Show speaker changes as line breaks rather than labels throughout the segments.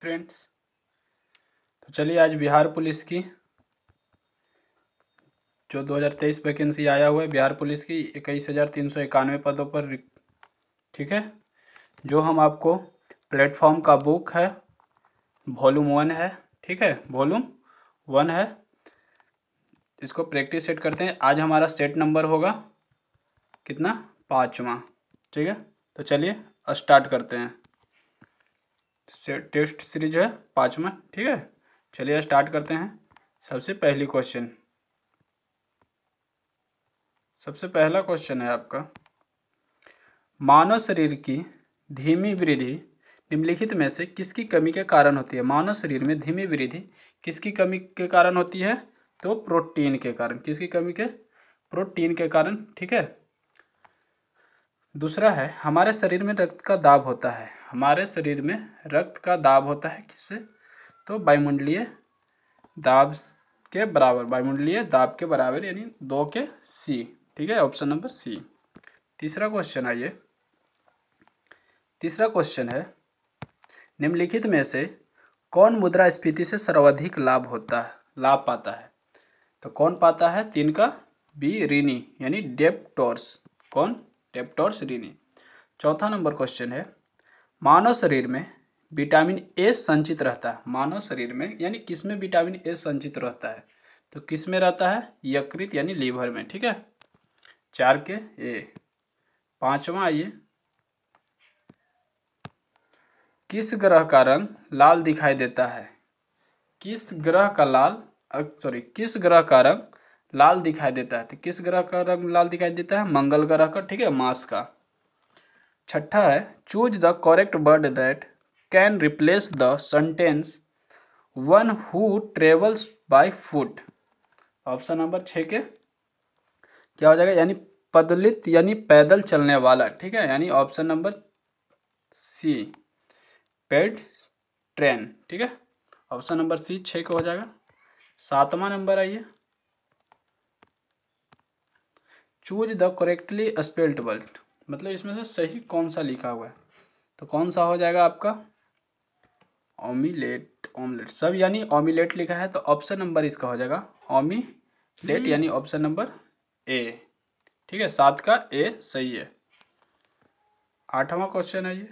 Friends, तो चलिए आज बिहार पुलिस की जो 2023 वैकेंसी आया हुआ है बिहार पुलिस की 21,391 पदों पर, ठीक है। जो हम आपको प्लेटफॉर्म का बुक है, वॉल्यूम 1 है, ठीक है, वॉल्यूम 1 है। इसको प्रैक्टिस सेट करते हैं। आज हमारा सेट नंबर होगा कितना, 5वां, ठीक है। तो चलिए स्टार्ट करते हैं। सेट टेस्ट सीरीज है 5वां, ठीक है। चलिए स्टार्ट करते हैं। सबसे पहला क्वेश्चन है आपका, मानव शरीर की धीमी वृद्धि निम्नलिखित में से किसकी कमी के कारण होती है। मानव शरीर में धीमी वृद्धि किसकी कमी के कारण होती है, तो प्रोटीन के कारण। किसकी कमी के, प्रोटीन के कारण, ठीक है। दूसरा है, हमारे शरीर में रक्त का दाब होता है। हमारे शरीर में रक्त का दाब होता है किससे, तो वायुमंडलीय दाब के बराबर, वायुमंडलीय दाब के बराबर, यानी 2 के सी, ठीक है, ऑप्शन नंबर सी। तीसरा क्वेश्चन है, निम्नलिखित में से कौन मुद्रास्फीति से सर्वाधिक लाभ पाता है। तो कौन पाता है, 3 का बी, ऋणी, यानी डेप्टोर्स। कौन, डेप्टोर्स, ऋणी। चौथा नंबर क्वेश्चन है, मानव शरीर में विटामिन ए संचित रहता है। मानव शरीर में यानी किस में विटामिन ए संचित रहता है, तो किस में रहता है, यकृत यानी लीवर में, ठीक है। 4 के ए। 5वां आइए, किस ग्रह का रंग लाल दिखाई देता है। किस ग्रह का रंग लाल दिखाई देता है, तो किस ग्रह का रंग लाल दिखाई देता है, मंगल ग्रह का, ठीक है, मार्स का। छठा है, choose the correct word that can replace the sentence one who travels by foot. Option number 6 के क्या हो जाएगा, यानी पदलित यानी पैदल चलने वाला, ठीक है, यानी option number C, paid train, ठीक है, ऑप्शन नंबर सी 6 का हो जाएगा। 7वां नंबर आइए, choose the correctly spelled word, मतलब इसमें से सही कौन सा लिखा हुआ है, तो कौन सा हो जाएगा आपका, ऑमलेट सब यानी ऑमलेट लिखा है, तो ऑप्शन नंबर इसका हो जाएगा ऑमलेट, यानी ऑप्शन नंबर ए, ठीक है, 7 का ए सही है। 8वां क्वेश्चन है ये,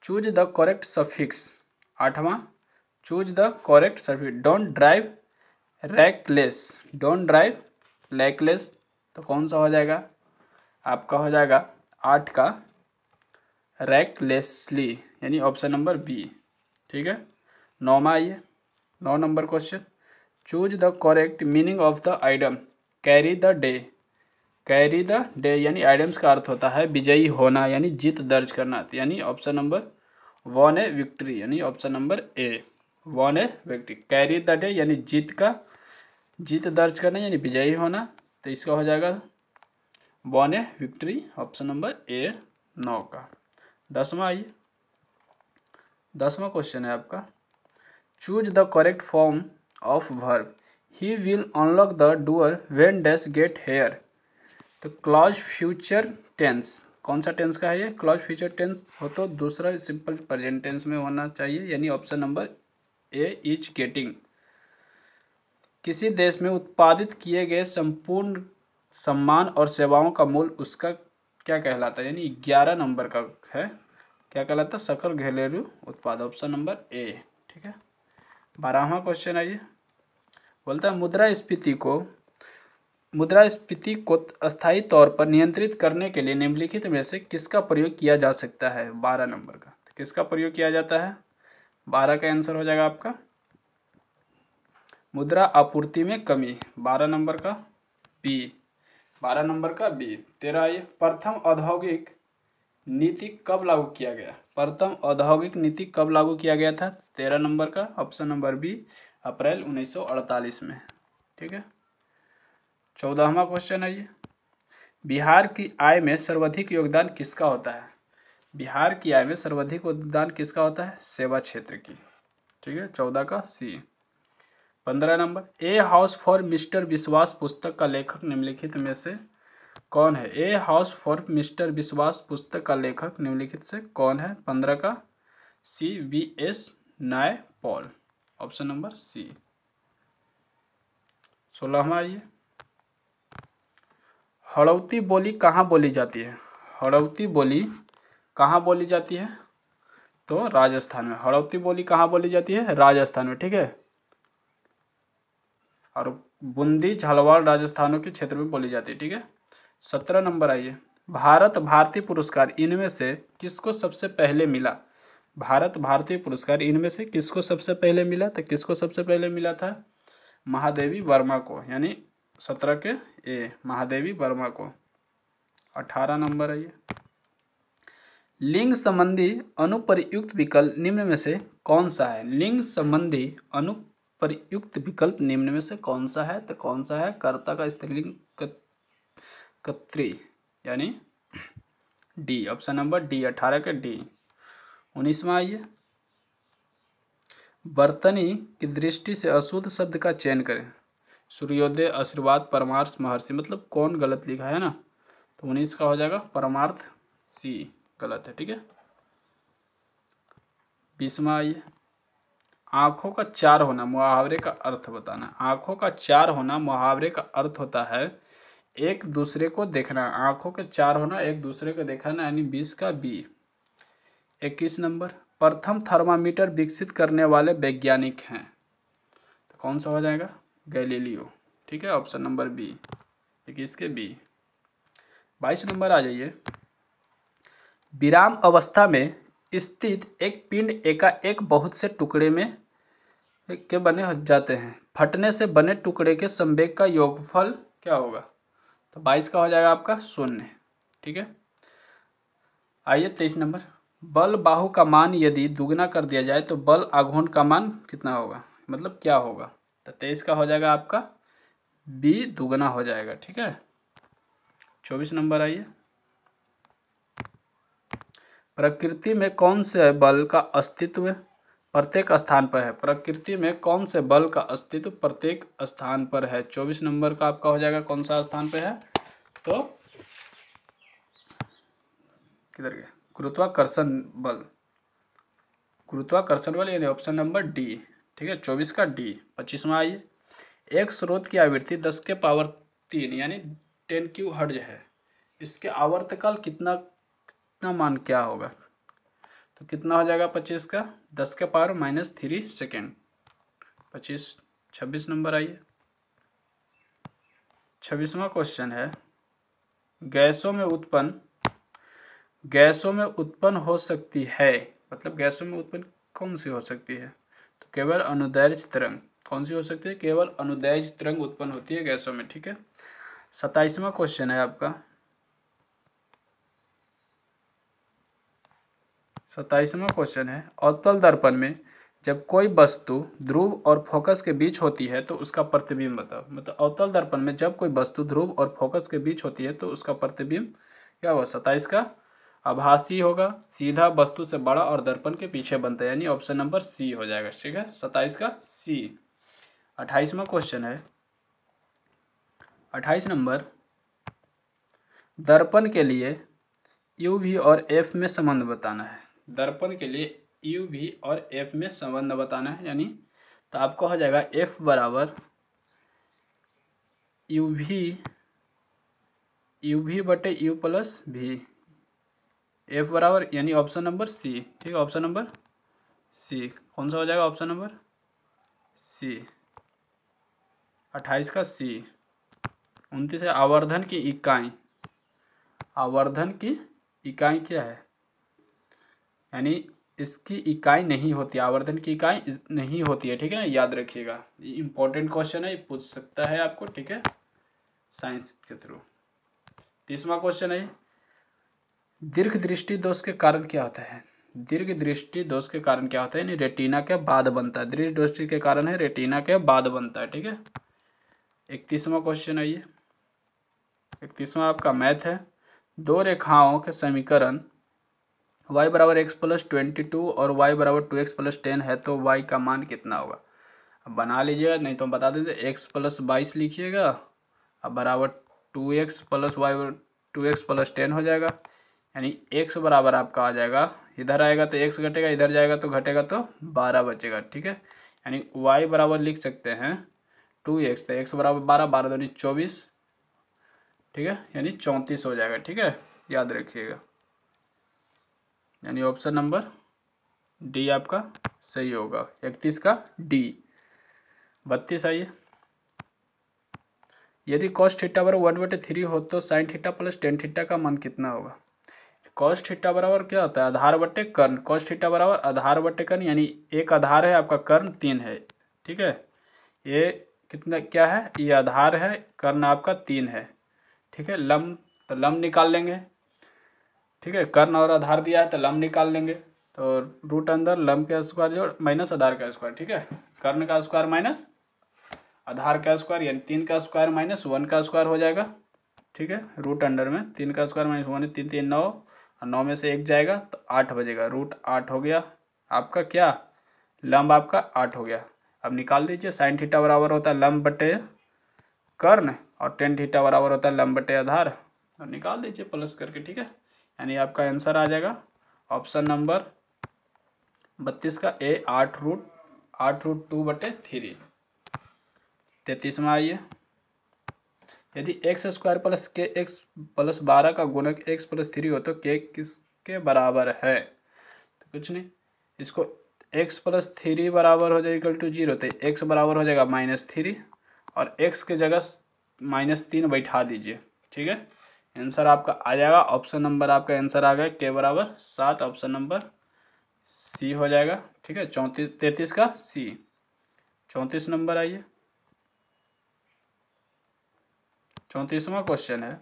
चूज द करेक्ट सफिक्स। 8वां, choose the correct suffix, don't drive reckless, तो कौन सा हो जाएगा आपका, हो जाएगा 8 का रैकलेसली, यानी ऑप्शन नंबर बी, ठीक है। 9वां आइए, 9 number question, choose the correct meaning of the item carry the day, यानी आइटम्स का अर्थ होता है विजयी होना, यानी जीत दर्ज करना, यानी option number won a victory, यानी option number A, won a victory. Carry the day यानी जीत दर्ज करना, यानी विजयी होना, तो इसका हो जाएगा won a victory, option number A 9 का। 10वां आइए, 10वां क्वेश्चन है आपका, choose the correct form of verb he will unlock the door when dash get here. तो क्लॉज फ्यूचर टेंस, कौन सा टेंस का है ये, क्लॉज फ्यूचर टेंस हो तो दूसरा सिंपल प्रेजेंट टेंस में होना चाहिए, यानी option number A, is getting. किसी देश में उत्पादित किए गए संपूर्ण सम्मान और सेवाओं का मूल्य उसका क्या कहलाता है, यानी 11 नंबर का है, क्या कहलाता है, सकल घरेलू उत्पाद, ऑप्शन नंबर ए, ठीक है। 12वां क्वेश्चन आइए, बोलता है मुद्रास्फीति को अस्थायी तौर पर नियंत्रित करने के लिए निम्नलिखित में से किसका प्रयोग किया जा सकता है। 12 नंबर का, तो किसका प्रयोग किया जाता है, 12 का आंसर हो जाएगा आपका मुद्रा आपूर्ति में कमी, 12 नंबर का बी, 12 नंबर का बी। 13 आइए, प्रथम औद्योगिक नीति कब लागू किया गया। प्रथम औद्योगिक नीति कब लागू किया गया था, 13 नंबर का, ऑप्शन नंबर बी, अप्रैल 1948 में, ठीक है। 14वां क्वेश्चन है ये, बिहार की आय में सर्वाधिक योगदान किसका होता है। बिहार की आय में सर्वाधिक योगदान किसका होता है, सेवा क्षेत्र की, ठीक है, 14 का सी। 15 number, a house for mister विश्वास पुस्तक का लेखक निम्नलिखित में से कौन है। ए हाउस फॉर मिस्टर विश्वास पुस्तक का लेखक निम्नलिखित से कौन है, 15 का CVS Naipaul, option number C. 16वां ये, हड़ौती बोली कहाँ बोली जाती है? हड़ौती बोली कहाँ बोली जाती है? तो राजस्थान में। हड़ौती बोली कहाँ बोली जाती है? राजस्थान में, ठीक है। और बूंदी झालावाड़ राजस्थानों के क्षेत्र में बोली जाती है, ठीक है। 17 नंबर आइए, भारत भारती पुरस्कार इनमें से किसको सबसे पहले मिला? भारत भारती पुरस्कार इनमें से किसको सबसे पहले मिला? तो किसको सबसे पहले मिला था? महादेवी वर्मा को, यानी 17 के ए, महादेवी वर्मा को। 18 नंबर आइए, लिंग संबंधी अनुप्रयुक्त विकल्प निम्न में से कौन सा है? लिंग संबंधी अनुप्रयुक्त विकल्प निम्न में से कौन सा है? तो कौन सा है? कर्ता का स्त्रीलिंग कत्री, यानी डी, ऑप्शन नंबर डी, 18 के डी। 19वां आइए, बर्तनी की दृष्टि से अशुद्ध शब्द का चयन करें। सूर्योदय, आशीर्वाद, परमार्थ, महर्षि, मतलब कौन गलत लिखा है ना? तो 19 का हो जाएगा परमार्थ, सी गलत है, ठीक है। 20वां आइए, आंखों का चार होना मुहावरे का अर्थ बताना। आंखों का चार होना मुहावरे का अर्थ होता है एक दूसरे को देखना। आंखों के चार होना एक दूसरे को देखना, यानी 20 का बी। 21 नंबर, प्रथम थर्मामीटर विकसित करने वाले वैज्ञानिक हैं। तो कौन सा हो जाएगा? गैलीलियो, ठीक है, ऑप्शन नंबर बी, 21 के बी। 22 नंबर आ जाइए, विराम अवस्था में स्थित एक पिंड एकाएक बहुत से टुकड़े में के बने जाते हैं। फटने से बने टुकड़े के संवेग का योगफल क्या होगा? तो 22 का हो जाएगा आपका 0, ठीक है। आइए 23 नंबर, बल बाहु का मान यदि दुगना कर दिया जाए तो बल आघूर्ण का मान कितना होगा, मतलब क्या होगा? तो 23 का हो जाएगा आपका बी, दुगना हो जाएगा, ठीक है। 24 नंबर आइए, प्रकृति में कौन से बल का अस्तित्व प्रत्येक स्थान पर है? प्रकृति में कौन से बल का अस्तित्व प्रत्येक स्थान पर है? 24 नंबर का आपका हो जाएगा कौन सा स्थान पे है? तो किधर गया? गुरुत्वाकर्षण बल, गुरुत्वाकर्षण बल, यानी ऑप्शन नंबर डी, ठीक है, 24 का डी। 25वां आइए, एक स्रोत की आवृत्ति 10 के पावर 3 यानी 10 क्यू हर्ट्ज है। इसके आवर्तकाल कितना मान क्या होगा? तो कितना हो जाएगा 25 का? 10 के पावर -3 सेकेंड। 26 नंबर आइए, 26वां क्वेश्चन है, गैसों में उत्पन्न हो सकती है, मतलब गैसों में उत्पन्न कौन सी हो सकती है? तो केवल अनुदैर्ध्य तरंग। कौन सी हो सकती है? केवल अनुदैर्ध्य तरंग उत्पन्न होती है गैसों में, ठीक है। 27वां क्वेश्चन है आपका, 27वां क्वेश्चन है, अवतल दर्पण में जब कोई वस्तु ध्रुव और फोकस के बीच होती है तो उसका प्रतिबिंब बताओ। मतलब अवतल दर्पण में जब कोई वस्तु ध्रुव और फोकस के बीच होती है तो उसका प्रतिबिंब क्या होगा? 27 का आभासी होगा, सीधा वस्तु से बड़ा और दर्पण के पीछे बनता है, यानी ऑप्शन नंबर सी हो जाएगा, ठीक है, 27 का सी। 28वां क्वेश्चन है, 28 नंबर, दर्पण के लिए यू वी और एफ में संबंध बताना है। दर्पण के लिए यू वी और एफ में संबंध बताना है, यानी तो आपको हो जाएगा एफ बराबर यू वी बटे यू प्लस वी, एफ बराबर, यानी ऑप्शन नंबर सी, ठीक है, ऑप्शन नंबर सी। कौन सा हो जाएगा? ऑप्शन नंबर सी, 28 का सी। 29 है, आवर्धन की इकाई। आवर्धन की इकाई क्या है? यानी इसकी इकाई नहीं होती, आवर्धन की इकाई नहीं होती है, ठीक है, याद रखिएगा, ये इंपॉर्टेंट क्वेश्चन है, ये पूछ सकता है आपको, ठीक है, साइंस के थ्रू। 30वां क्वेश्चन है, दीर्घ दृष्टि दोष के कारण क्या होता है? दीर्घ दृष्टि दोष के कारण क्या होता है? यानी रेटिना के बाद बनता है। दीर्घ दृष्टि के कारण है रेटिना के बाद बनता है, ठीक है। 31वां क्वेश्चन है ये, 31वां आपका मैथ है, दो रेखाओं के समीकरण y बराबर x प्लस 22 और y बराबर 2x प्लस 10 है तो y का मान कितना होगा? अब बना लीजिएगा, नहीं तो हम बता देते, x प्लस 22 लिखिएगा, अब बराबर 2x प्लस 2x प्लस 10 हो जाएगा, यानी x बराबर आपका आ जाएगा इधर आएगा तो x घटेगा, इधर जाएगा तो घटेगा तो 12 बचेगा। ठीक है, यानी y बराबर लिख सकते हैं 2x, तो x बराबर 12, 12 दूनी 24, ठीक है, यानी 34 हो जाएगा। ठीक है, याद रखिएगा, यानी ऑप्शन नंबर डी आपका सही होगा, 31 का डी। 32 आइए, यदि cos थीटा बराबर 1/3 हो तो sin theta plus tan theta का मान कितना होगा। cos थीटा बराबर क्या होता है, आधार बटे कर्ण। cos थीटा बराबर आधार बटे कर्ण, यानी एक आधार है आपका, कर्ण 3 है। ठीक है, ये कितना क्या है, ये आधार है, कर्ण आपका 3 है। ठीक है, लंब तो लंब निकाल लेंगे। ठीक है, कर्ण और आधार दिया है तो लंब निकाल लेंगे, तो रूट अंदर लंब का स्क्वायर जोड़ माइनस आधार का स्क्वायर। ठीक है, कर्ण का स्क्वायर माइनस आधार का स्क्वायर, यानी 3 का स्क्वायर माइनस 1 का स्क्वायर हो जाएगा। ठीक है, रूट अंडर में 3 का स्क्वायर माइनस 1, 3 3 9, और 9 में से 1 जाएगा तो 8 बजेगा, रूट 8 हो गया आपका, क्या लंब आपका 8 हो गया। अब निकाल दीजिए, साइन थीटा बराबर होता है लंब बटे कर्ण, और टेन थीटा बराबर होता है लंब बटे आधार, और निकाल दीजिए प्लस करके। ठीक है, यानी आपका आंसर आ जाएगा ऑप्शन नंबर 32 का ए, 8√2/3। 33 में आइए, यदि एक्स स्क्वायर प्लस के एक्स प्लस 12 का गुणक x प्लस 3 हो तो के किसके बराबर है। तो कुछ नहीं, इसको x प्लस 3 बराबर हो जाएगा इक्वल टू 0, तो x बराबर हो जाएगा -3, और x के जगह -3 बैठा दीजिए। ठीक है, आंसर आपका आ जाएगा, ऑप्शन नंबर आपका आंसर आ गया के बराबर 7, ऑप्शन नंबर सी हो जाएगा। ठीक है, 33 का सी। 34 नंबर आइए, 34वां क्वेश्चन है,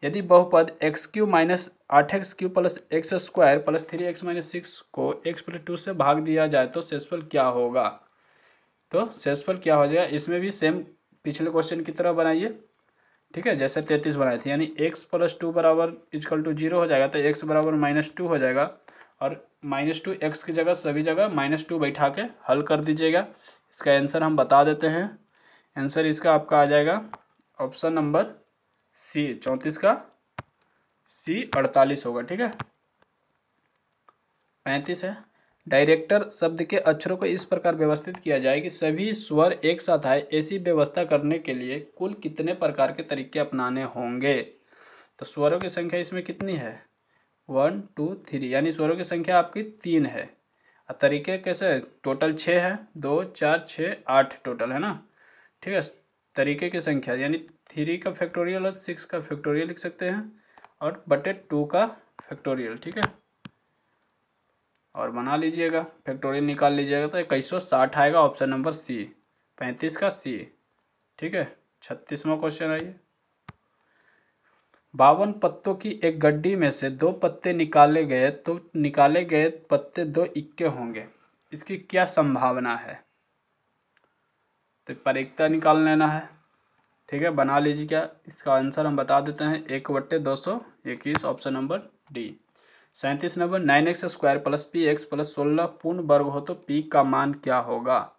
यदि बहुपद x³ minus 8x³ plus x square plus 3x minus 6 को x प्लस 2 से भाग दिया जाए तो शेषफल क्या होगा। तो शेषफल क्या हो जाएगा, इसमें भी सेम पिछले क्वेश्चन की तरह बनाइए। ठीक है, जैसे 33 बनाए थे, यानी x प्लस 2 बराबर इक्वल टू 0 हो जाएगा, तो x बराबर -2 हो जाएगा, और -2 x की जगह सभी जगह -2 बैठा के हल कर दीजिएगा। इसका आंसर हम बता देते हैं, आंसर इसका आपका आ जाएगा ऑप्शन नंबर सी, 34 का सी 48 होगा। ठीक है, 35 है, डायरेक्टर शब्द के अक्षरों को इस प्रकार व्यवस्थित किया जाए कि सभी स्वर एक साथ आए, ऐसी व्यवस्था करने के लिए कुल कितने प्रकार के तरीके अपनाने होंगे। तो स्वरों की संख्या इसमें कितनी है, 1 2 3, यानी स्वरों की संख्या आपकी 3 है, और तरीके कैसे, टोटल 6 है, 2 4 6 8 टोटल है ना। ठीक है, तरीके की संख्या यानी 3 का फैक्टोरियल और 6 का फैक्टोरियल लिख सकते हैं, और बटे 2 का फैक्टोरियल। ठीक है, और बना लीजिएगा, फैक्टोरियल निकाल लीजिएगा तो 2160 आएगा, ऑप्शन नंबर सी, 35 का सी। ठीक है, 36वां क्वेश्चन आइए, 52 पत्तों की एक गड्डी में से 2 पत्ते निकाले गए तो निकाले गए पत्ते 2 इक्के होंगे, इसकी क्या संभावना है। तो पर एकता निकाल लेना है। ठीक है, बना लीजिए, क्या इसका आंसर हम बता देते हैं, 1/221, option number D. 37 number, 9x² plus px plus 16 पूर्ण वर्ग हो तो p का मान क्या होगा।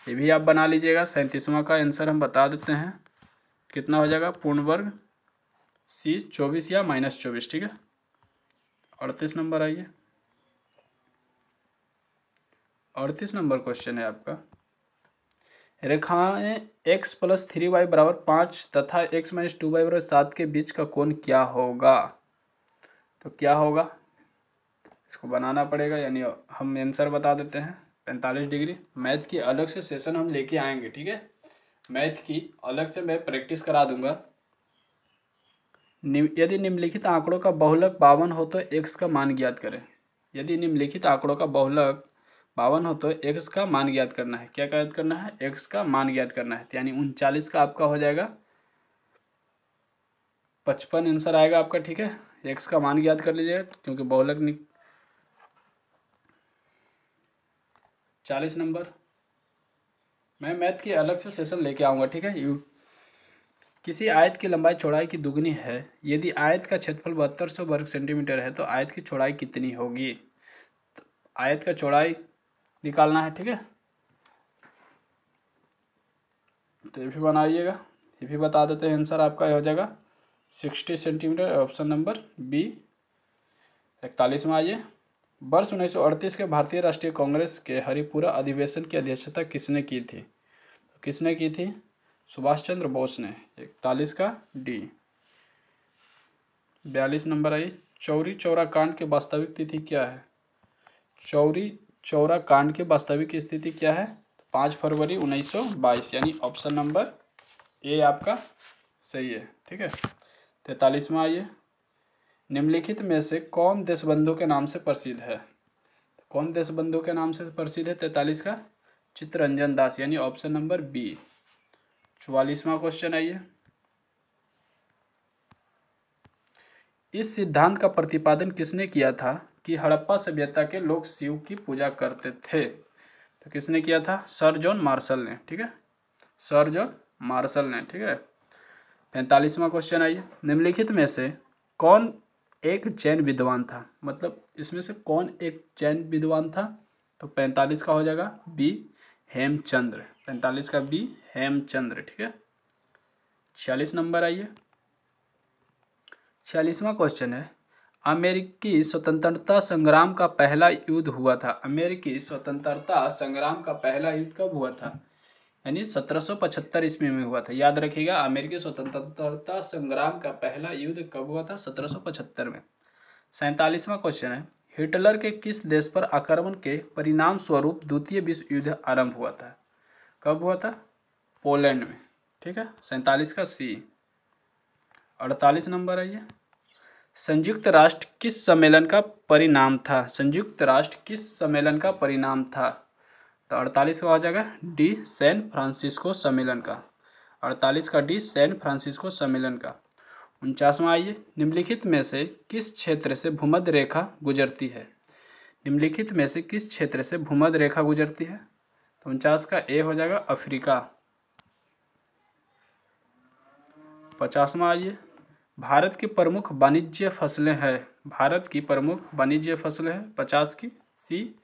ये भी आप बना लीजिएगा। 37वां का आंसर हम बता देते हैं, कितना हो जाएगा पूर्ण वर्ग, सी 24 या -24। ठीक है, 38 नंबर आइए, 38 नंबर क्वेश्चन है आपका, रेखाएं x प्लस 3y बराबर 5 तथा x माइनस 2y बराबर 7 के बीच का कोण क्या होगा। तो क्या होगा, इसको बनाना पड़ेगा, यानी हम आंसर बता देते हैं 45 डिग्री। मैथ की अलग से सेशन हम लेके आएंगे। ठीक है, मैथ की अलग से मैं प्रैक्टिस करा दूंगा। यदि निम्नलिखित आंकड़ों का बहुलक 52 हो तो x का मान ज्ञात करें। यदि निम्नलिखित आंकड़ों का बहुलक 52 हो तो x का मान ज्ञात करना है। क्या ज्ञात करना है, x का मान ज्ञात करना है, यानी 39 का आपका हो जाएगा 55 आंसर आएगा आपका। ठीक है, x का मान ज्ञात कर लीजिएगा, क्योंकि बहुलक 40 नंबर मैं मैथ की अलग से सेशन लेके आऊँगा। ठीक है, किसी आयत की लंबाई चौड़ाई की दुगनी है, यदि आयत का क्षेत्रफल 7200 वर्ग सेंटीमीटर है तो आयत की चौड़ाई कितनी होगी। तो आयत का चौड़ाई निकालना है। ठीक है, तो ये भी बनाइएगा, ये भी बता देते हैं, आंसर आपका हो जाएगा 60 सेंटीमीटर, ऑप्शन नंबर बी। 41 में आइए, वर्ष 1938 के भारतीय राष्ट्रीय कांग्रेस के हरिपुरा अधिवेशन की अध्यक्षता किसने की थी? तो किसने की थी? सुभाष चंद्र बोस ने। 41 का डी। 42 नंबर आई, चौरी चौरा कांड की वास्तविक तिथि क्या है? चौरी चौरा कांड की वास्तविक स्थिति क्या है? 5 फरवरी 1922, यानी ऑप्शन नंबर ए आपका सही है। ठीक है। 43 में आइए, निम्नलिखित में से कौन देशबंधु के नाम से प्रसिद्ध है? कौन देशबंधु के नाम से प्रसिद्ध है? 43 का चित्तरंजन दास, यानी ऑप्शन नंबर बी। 44वां क्वेश्चन आइए, इस सिद्धांत का प्रतिपादन किसने किया था कि हड़प्पा सभ्यता के लोग शिव की पूजा करते थे? तो किसने किया था? सर जॉन मार्शल ने। ठीक है, सर जॉन मार्शल ने। ठीक है। 45वां क्वेश्चन आइए, निम्नलिखित में से कौन एक जैन विद्वान था? मतलब इसमें से कौन एक जैन विद्वान था? तो 45 का हो जाएगा बी, हेमचंद्र। 45 का बी, हेमचंद्र। ठीक है। 46 नंबर आइए, 46वां क्वेश्चन है, अमेरिकी स्वतंत्रता संग्राम का पहला युद्ध हुआ था। अमेरिकी स्वतंत्रता संग्राम का पहला युद्ध कब हुआ था? यानी 1775 ईस्वी में हुआ था। याद रखिएगा, अमेरिकी स्वतंत्रता संग्राम का पहला युद्ध कब हुआ था? 1775 में। 47वां क्वेश्चन है, हिटलर के किस देश पर आक्रमण के परिणाम स्वरूप द्वितीय विश्व युद्ध आरंभ हुआ था? कब हुआ था? पोलैंड में। ठीक है। 47 का सी। 48 नंबर आइए, संयुक्त राष्ट्र किस सम्मेलन का परिणाम था? संयुक्त राष्ट्र किस सम्मेलन का परिणाम था? तो 48 का हो जाएगा डी, सैन फ्रांसिस्को सम्मेलन का। 48 का डी, सैन फ्रांसिस्को सम्मेलन का। 49वां आइए, निम्नलिखित में से किस क्षेत्र से भूमध्य रेखा गुजरती है? निम्नलिखित में से किस क्षेत्र से भूमध्य रेखा गुजरती है? तो 49 का ए हो जाएगा अफ्रीका। 50वां आइए, भारत की प्रमुख वाणिज्य फसलें हैं। भारत की प्रमुख वाणिज्य फसलें हैं। 50 की सी,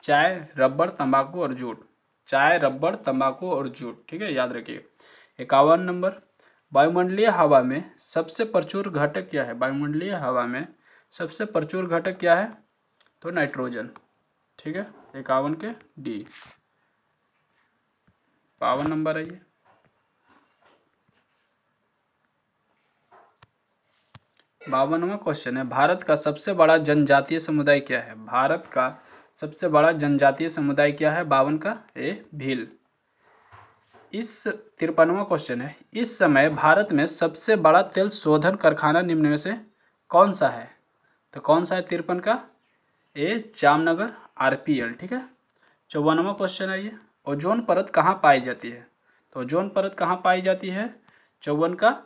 चाय, रबर, तंबाकू और जूट। चाय, रबर, तंबाकू और जूट। ठीक है, याद रखिए। 51 नंबर, वायुमंडलीय हवा में सबसे प्रचुर घटक क्या है? वायुमंडलीय हवा में सबसे प्रचुर घटक क्या है? तो नाइट्रोजन। ठीक है। 51 के डी। 52 नंबर आइए, 52वां क्वेश्चन है, भारत का सबसे बड़ा जनजातीय समुदाय क्या है? भारत का सबसे बड़ा जनजातीय समुदाय क्या है? 52 का ए, भील। 53वां क्वेश्चन है, इस समय भारत में सबसे बड़ा तेल शोधन कारखाना निम्न में से कौन सा है? तो कौन सा है? 53 का ए, जामनगर, आरपीएल। ठीक है। 54वां क्वेश्चन है, ये ओजोन परत कहाँ पाई जाती है? तो ओजोन परत कहाँ पाई जाती है? 54 का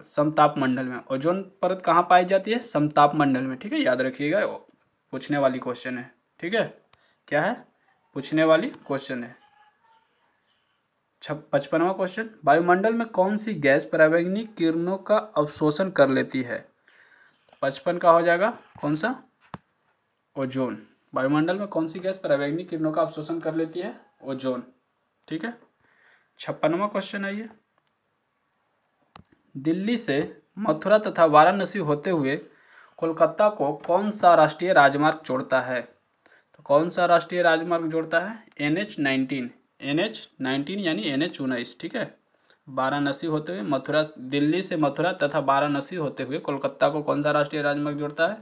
समताप मंडल में। ओजोन परत कहाँ पाई जाती है? समताप मंडल में। ठीक है, याद रखिएगा, पूछने वाली क्वेश्चन है। ठीक है, क्या है? पूछने वाली क्वेश्चन है। 55वां क्वेश्चन, वायुमंडल में कौन सी गैस पराबैंगनी किरणों का अवशोषण कर लेती है? 55 का हो जाएगा कौन सा? ओजोन। वायुमंडल में कौन सी गैस पराबैंगनी किरणों का अवशोषण कर लेती है? ओजोन। ठीक है। 56वां क्वेश्चन है, ये दिल्ली से मथुरा तथा वाराणसी होते हुए कोलकाता को कौन सा राष्ट्रीय राजमार्ग जोड़ता है? तो कौन सा राष्ट्रीय राजमार्ग जोड़ता है? NH-19। NH-19 यानी NH-19। ठीक है। वाराणसी होते हुए मथुरा, दिल्ली से मथुरा तथा वाराणसी होते हुए कोलकाता को कौन सा राष्ट्रीय राजमार्ग जोड़ता है?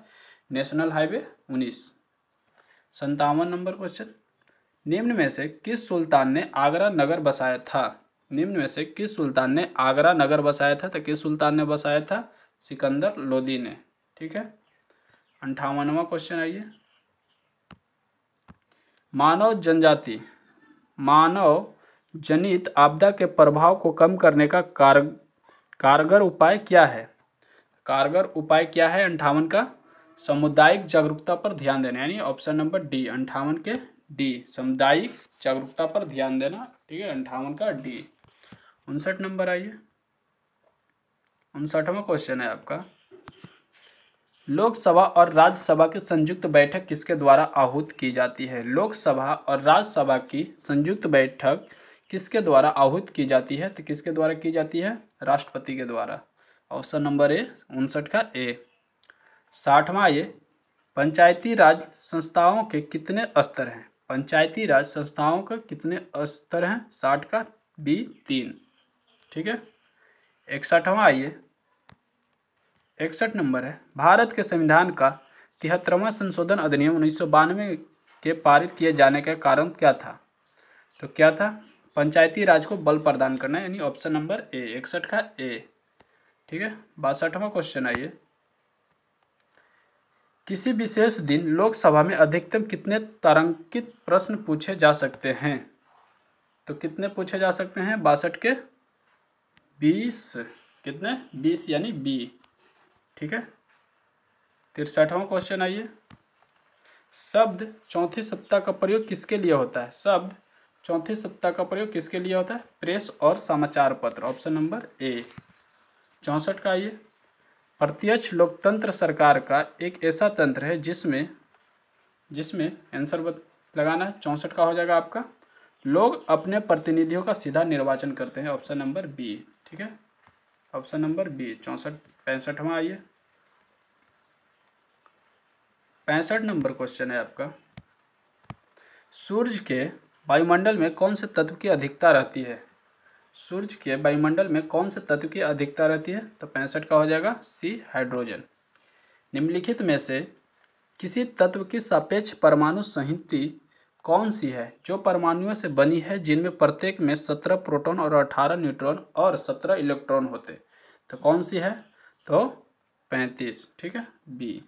National highway 19। 57 नंबर क्वेश्चन, निम्न में से किस सुल्तान ने आगरा नगर बसाया था? निम्न में से किस सुल्तान ने आगरा नगर बसाया था? तो किस सुल्तान ने बसाया था? सिकंदर लोदी ने। ठीक है। 58वां क्वेश्चन आइए, मानव जनित आपदा के प्रभाव को कम करने का कारगर उपाय क्या है? कारगर उपाय क्या है? 58 का सामुदायिक जागरूकता पर ध्यान देना, यानी ऑप्शन नंबर डी। 58 के डी, सामुदायिक जागरूकता पर ध्यान देना। ठीक है, 58 का डी। 59 नंबर आइए, 59वां क्वेश्चन है आपका, लोकसभा और राज्यसभा की संयुक्त बैठक किसके द्वारा आहूत की जाती है? लोकसभा और राज्यसभा की संयुक्त बैठक किसके द्वारा आहूत की जाती है? तो किसके द्वारा की जाती है? राष्ट्रपति के द्वारा। ऑप्शन नंबर ए, 59 का ए। 60वां आइए, पंचायती राज संस्थाओं के कितने स्तर हैं? पंचायती राज संस्थाओं के कितने स्तर हैं? 60 का बी 3। ठीक है। 61वां आइए, 61 नंबर है, भारत के संविधान का 73वां संशोधन अधिनियम 1992 के पारित किए जाने का कारण क्या था? तो क्या था? पंचायती राज को बल प्रदान करना, यानी ऑप्शन नंबर ए, 61 का ए। ठीक है। 62वां क्वेश्चन आइए, किसी विशेष दिन लोकसभा में अधिकतम कितने तारांकित प्रश्न पूछे जा सकते हैं? तो कितने पूछे जा सकते हैं? 62 के 20। कितने? 20 यानी बी। ठीक है। 63वां क्वेश्चन आइए, शब्द चौथी सत्ता का प्रयोग किसके लिए होता है? शब्द चौथी सत्ता का प्रयोग किसके लिए होता है? प्रेस और समाचार पत्र, ऑप्शन नंबर ए। 64 का आइए, प्रत्यक्ष लोकतंत्र सरकार का एक ऐसा तंत्र है जिसमें आंसर लगाना है। 64 का हो जाएगा आपका, लोग अपने प्रतिनिधियों का सीधा निर्वाचन करते हैं, ऑप्शन नंबर बी। ठीक है, ऑप्शन नंबर बी 64। 65वां आइए, 65 नंबर क्वेश्चन है आपका, सूर्य के वायुमंडल में कौन से तत्व की अधिकता रहती है? सूर्य के वायुमंडल में कौन से तत्व की अधिकता रहती है? तो 65 का हो जाएगा सी, हाइड्रोजन। निम्नलिखित में से किसी तत्व की सापेक्ष परमाणु संहति कौन सी है जो परमाणुओं से बनी है जिनमें प्रत्येक में 17 प्रोटॉन और 18 न्यूट्रॉन और 17 इलेक्ट्रॉन होते? तो कौन सी है? तो 35। ठीक है, बी।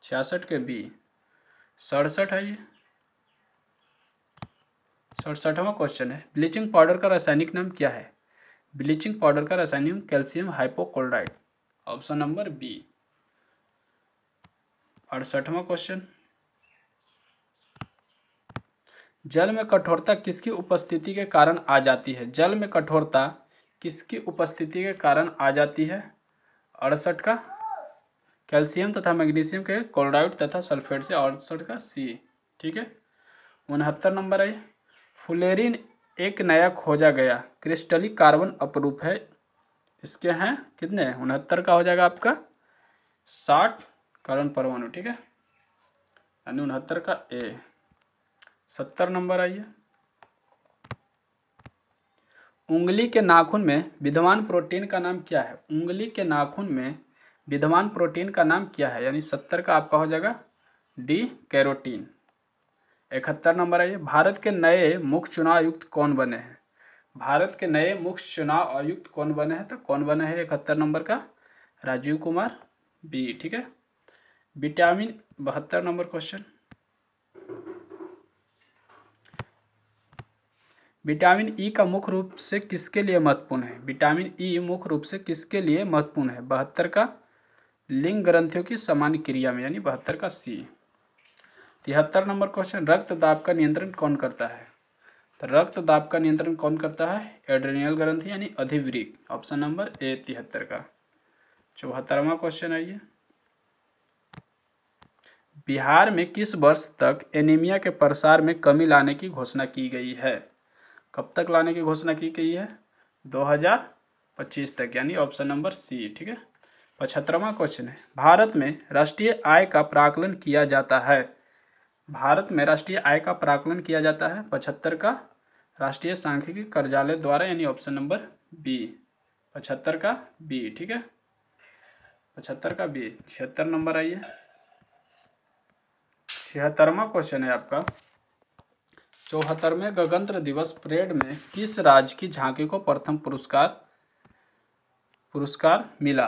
66 के बी। 67 है ये, 67वां क्वेश्चन है, ब्लीचिंग पाउडर का रासायनिक नाम क्या है? ब्लीचिंग पाउडर का रासायनिक नाम calcium hypochloride, option number B. 68वां क्वेश्चन, जल में कठोरता किसकी उपस्थिति के कारण आ जाती है? जल में कठोरता किसकी उपस्थिति के कारण आ जाती है? 68 का कैल्शियम तथा मैग्नीशियम के क्लोराइड तथा सल्फेट से, 68 का सी। ठीक है। 69 नंबर है, फ्लोरीन एक नया खोजा गया क्रिस्टलिक कार्बन अपरूप है, इसके हैं कितने? 69 का हो जाएगा आपका 60 कार्बन परमाणु। ठीक है, यानी 69 का ए। 70 नंबर आइए, उंगली के नाखून में विद्यमान प्रोटीन का नाम क्या है? उंगली के नाखून में विद्यमान प्रोटीन का नाम क्या है? यानी 70 का आपका हो जाएगा डी, कैरोटीन। 71 नंबर आइए, भारत के नए मुख्य चुनाव आयुक्त कौन बने हैं? भारत के नए मुख्य चुनाव आयुक्त कौन बने हैं? तो कौन बने हैं 71 नंबर का? राजीव कुमार, बी। ठीक है। Vitamin 72 number question, vitamin E का मुख्य रूप से किसके लिए महत्वपूर्ण है? विटामिन ई मुख्य रूप से किसके लिए महत्वपूर्ण है? 72 का लिंग ग्रंथियों की सामान्य क्रिया में, यानी 72 का सी। 73 नंबर क्वेश्चन, रक्त दाब का नियंत्रण कौन करता है? तो रक्त दाब का नियंत्रण कौन करता है? एड्रेनल ग्रंथि यानी अधिवृक्क, ऑप्शन नंबर ए 73 का। 74वां क्वेश्चन आइए, बिहार में किस वर्ष तक एनीमिया के प्रसार में कमी लाने की घोषणा की गई है? कब तक लाने की घोषणा की गई है? 2025 तक, यानी ऑप्शन नंबर सी। ठीक है। 75वां क्वेश्चन है, भारत में राष्ट्रीय आय का प्राकलन किया जाता है? भारत में राष्ट्रीय आय का प्राकलन किया जाता है 75 का राष्ट्रीय सांख्यिकी कार्यालय द्वारा, यानी ऑप्शन नंबर बी। 75 का बी। ठीक है, 75 का बी। 76 नंबर आइए, 76वां क्वेश्चन है आपका, 74वें गणतंत्र दिवस परेड में किस राज्य की झांकी को प्रथम पुरस्कार मिला?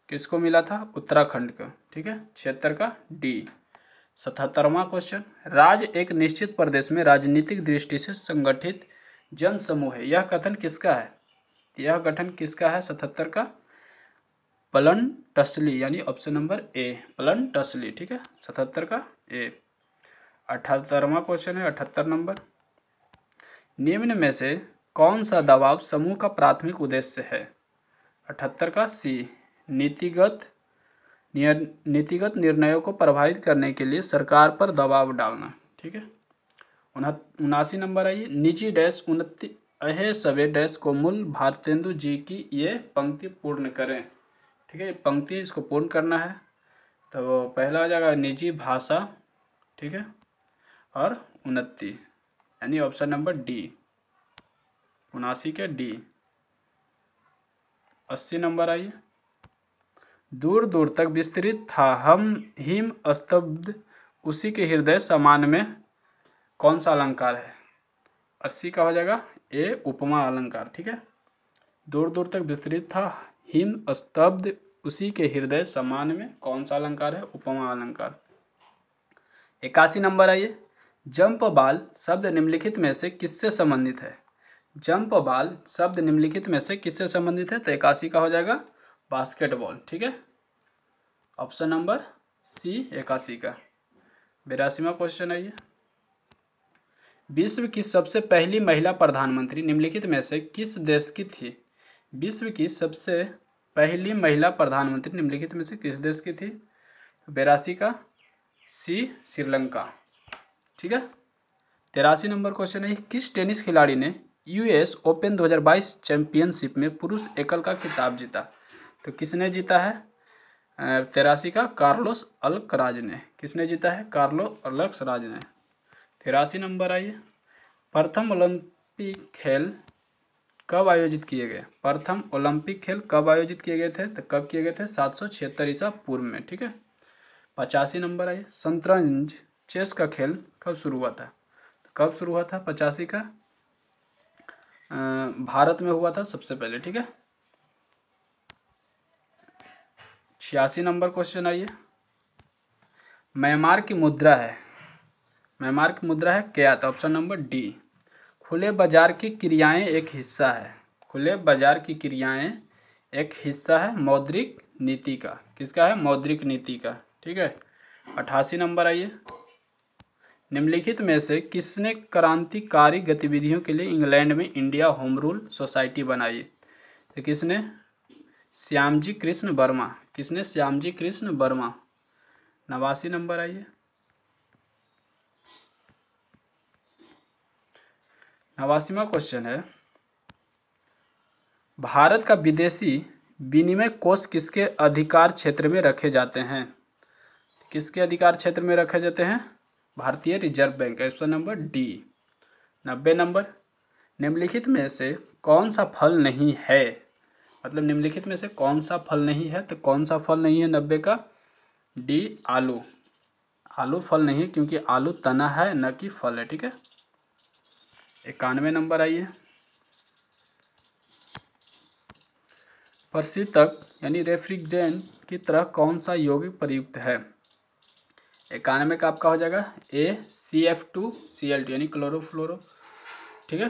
किसको मिला था? उत्तराखंड का। ठीक है, 76 का डी। 77वां क्वेश्चन, राज्य एक निश्चित प्रदेश में राजनीतिक दृष्टि से संगठित जन समूह है, यह कथन किसका है? यह गठन किसका है? 77 का पलन टसली, यानी ऑप्शन नंबर ए, पलन टसली। ठीक है, 77 का ए। 78वां क्वेश्चन है, 78 नंबर, निम्न में से कौन सा दबाव समूह का प्राथमिक उद्देश्य है? 78 का सी, नीतिगत निर्णयों को प्रभावित करने के लिए सरकार पर दबाव डालना। ठीक है। 79 नंबर आइए, निजी डैश उन्नति अहे सवे डैश को मूल भारतेंदु जी की ये पंक्ति पूर्ण करें। ठीक है, ये पंक्ति इसको पूर्ण करना है। तो पहला हो जाएगा निजी भाषा, ठीक है, और उन्नति, यानी ऑप्शन नंबर डी, 79 के डी। 80 नंबर आइए। दूर दूर तक विस्तृत था हम हिम स्तब्ध, उसी के हृदय समान में कौन सा अलंकार है? 80 का हो जाएगा ए, उपमा अलंकार, ठीक है। दूर दूर तक विस्तृत था हिम स्तब्ध, उसी के हृदय समान में कौन सा अलंकार है? उपमा अलंकार। 81 नंबर आइए। जंप बाल शब्द निम्नलिखित में से किससे संबंधित है? जंप बाल शब्द निम्नलिखित में से किससे संबंधित है? तो 81 का हो जाएगा बास्केटबॉल, ठीक है, ऑप्शन नंबर सी 81 का। 82वां क्वेश्चन आइए। विश्व की सबसे पहली महिला प्रधानमंत्री निम्नलिखित में से किस देश की थी? विश्व की सबसे पहली महिला प्रधानमंत्री निम्नलिखित में से किस देश की थी? 82 का सी, श्रीलंका, ठीक है। 83 नंबर क्वेश्चन है, किस टेनिस खिलाड़ी ने यूएस ओपन 2022 चैंपियनशिप में पुरुष एकल का खिताब जीता? तो किसने जीता है? 83 का कार्लोस अल्कराज ने। किसने जीता है? कार्लोस अल्कराज ने। 83 नंबर आइए। प्रथम ओलंपिक खेल कब आयोजित किए गए? प्रथम ओलंपिक खेल कब आयोजित किए गए थे? तो कब किए गए थे? 776 ईसा पूर्व में, ठीक है। 85 नंबर आइए। शतरंज चेस का खेल कब शुरू हुआ था? तो कब शुरू हुआ था? 85 का भारत में हुआ था सबसे पहले, ठीक है। 86 नंबर क्वेश्चन आइए। म्यांमार की मुद्रा है, म्यांमार की मुद्रा है क्या? तो ऑप्शन नंबर डी, खुले बाजार की क्रियाएं एक हिस्सा है। खुले बाजार की क्रियाएं एक हिस्सा है मौद्रिक नीति का। किसका है? मौद्रिक नीति का, ठीक है। 88 नंबर आइए। निम्नलिखित में से किसने क्रांतिकारी गतिविधियों के लिए इंग्लैंड में इंडिया होम रूल सोसाइटी बनाई? तो किसने? श्यामजी कृष्ण वर्मा। किसने? श्यामजी कृष्ण वर्मा। 89 नंबर आइए। 89वां क्वेश्चन है, भारत का विदेशी विनिमय कोष किसके अधिकार क्षेत्र में रखे जाते हैं? किसके अधिकार क्षेत्र में रखे जाते हैं? भारतीय reserve bank, option number D. 90 number, निम्नलिखित में से कौन सा फल नहीं है? मतलब निम्नलिखित में से कौन सा फल नहीं है? तो कौन सा फल नहीं है 90 का? डी, आलू। आलू फल नहीं है क्योंकि आलू तना है न कि फल है, ठीक है। 91 नंबर आइए। प्रशीतक यानी रेफ्रिजरेंट की तरह कौन सा यौगिक प्रयुक्त है? 91 का आपका हो जाएगा ए, CF2Cl2 यानी क्लोरोफ्लोरो, ठीक है,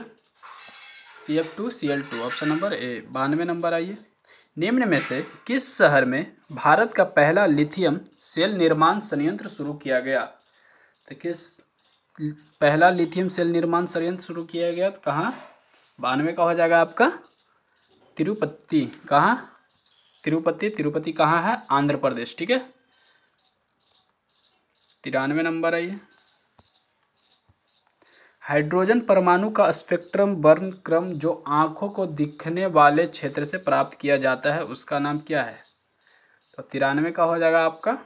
CF2Cl2, ऑप्शन नंबर ए। 92 नंबर आइए। निम्न में से किस शहर में भारत का पहला लिथियम सेल निर्माण संयंत्र शुरू किया गया? तो किस पहला लिथियम सेल निर्माण संयंत्र शुरू किया गया? तो कहाँ? 92 का हो जाएगा आपका तिरुपति। कहाँ? तिरुपति। तिरुपति कहाँ है? आंध्र प्रदेश, ठीक है। 93 नंबर आइए। हाइड्रोजन परमाणु का स्पेक्ट्रम बर्न क्रम जो आंखों को दिखने वाले क्षेत्र से प्राप्त किया जाता है उसका नाम क्या है? तो 93 का हो जाएगा आपका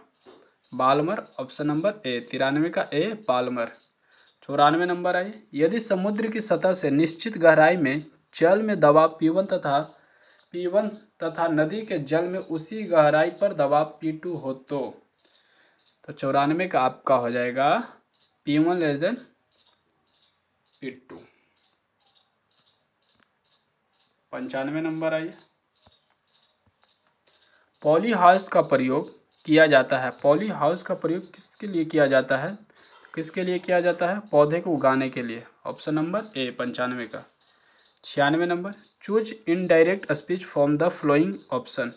बाल्मर, ऑप्शन नंबर ए। 93 का ए, बाल्मर। 94 नंबर आइए। यदि समुद्र की सतह से निश्चित गहराई में जल में दबाव P1 तथा नदी के जल में उसी गहराई पर दबाव P2 हो तो 94 का आपका हो जाएगा P1 less than P2। 95 number आइए। पॉली हाउस का प्रयोग किया जाता है। पॉली हाउस का प्रयोग किसके लिए किया जाता है? किसके लिए किया जाता है? पौधे को उगाने के लिए, ऑप्शन नंबर ए। 95 का। 96 number, choose indirect speech from the following option.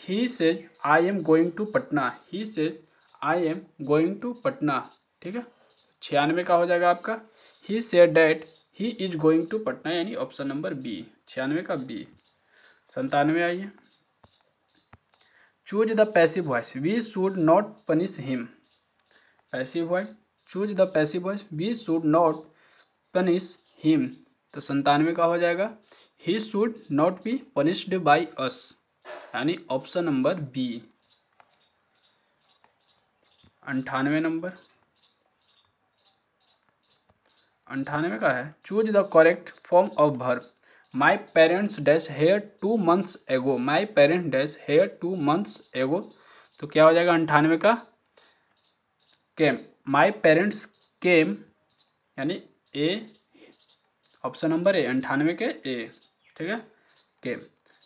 He says I am going to Patna. He says I am going to Patna, ठीक है। 96 का हो जाएगा आपका he said that he is going to Patna, यानी ऑप्शन नंबर बी। 96 का B. 97 आइए। Choose the passive voice, we should not punish him. Passive voice, choose the passive voice, we should not punish him. तो 97 का हो जाएगा he should not be punished by us, यानी option number B. 98 number, 98 का है choose the correct form of verb. My parents dash here 2 months ago, my parents dash here 2 months एगो, तो क्या हो जाएगा 98 का केम। माई पेरेंट्स केम यानी ए, ऑप्शन नंबर ए 98 के ए, ठीक है केम।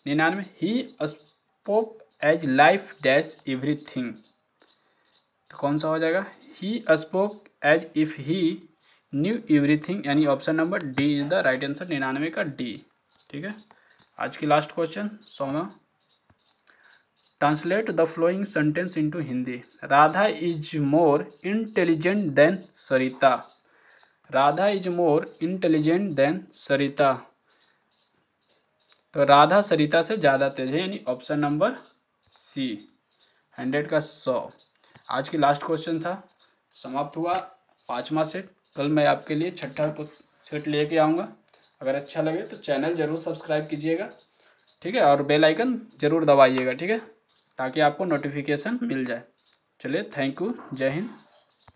99 he spoke as life dash everything, तो कौन सा हो जाएगा he spoke as if he knew everything, यानी option number D is the right answer, 99 का डी, ठीक है। आज की लास्ट क्वेश्चन 100वां, translate the following sentence into Hindi. Radha is more intelligent than Sarita, Radha is more intelligent than Sarita, तो राधा सरिता से ज़्यादा तेज है, यानी ऑप्शन नंबर सी 100 का 100। आज की लास्ट क्वेश्चन था, समाप्त हुआ 5वां सेट। कल मैं आपके लिए 6ठा सेट लेके आऊँगा। अगर अच्छा लगे तो चैनल ज़रूर सब्सक्राइब कीजिएगा, ठीक है, और बेल आइकन ज़रूर दबाइएगा, ठीक है, ताकि आपको नोटिफिकेशन मिल जाए। चलिए, थैंक यू, जय हिंद।